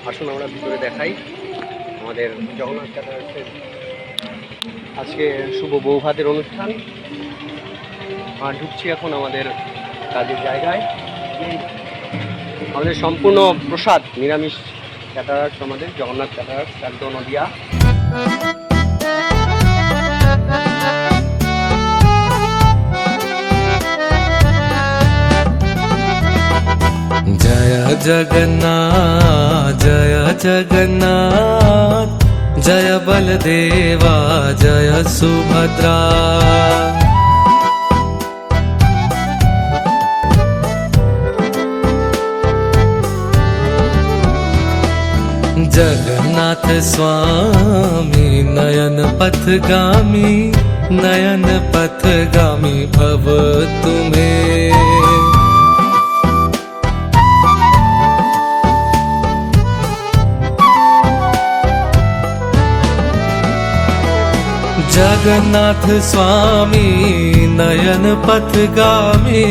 আসুন আমরা ভিতরে দেখাই আমাদের জগন্নাথ ক্যাটারার্সের আজকে শুভ বৌভাতের অনুষ্ঠান। ঢুকছি এখন আমাদের কাজের জায়গায়। আমাদের সম্পূর্ণ প্রসাদ নিরামিষ ক্যাটারার্স, আমাদের জগন্নাথ ক্যাটারার্স, একদম নদিয়া। जय जगन्नाथ जय जगन्नाथ जय बलदेवा जय सुभद्रा। जगन्नाथ स्वामी नयन पथगामी, नयन पथगामी भव तुम्हें। जगन्नाथ स्वामी नयन पथगामी,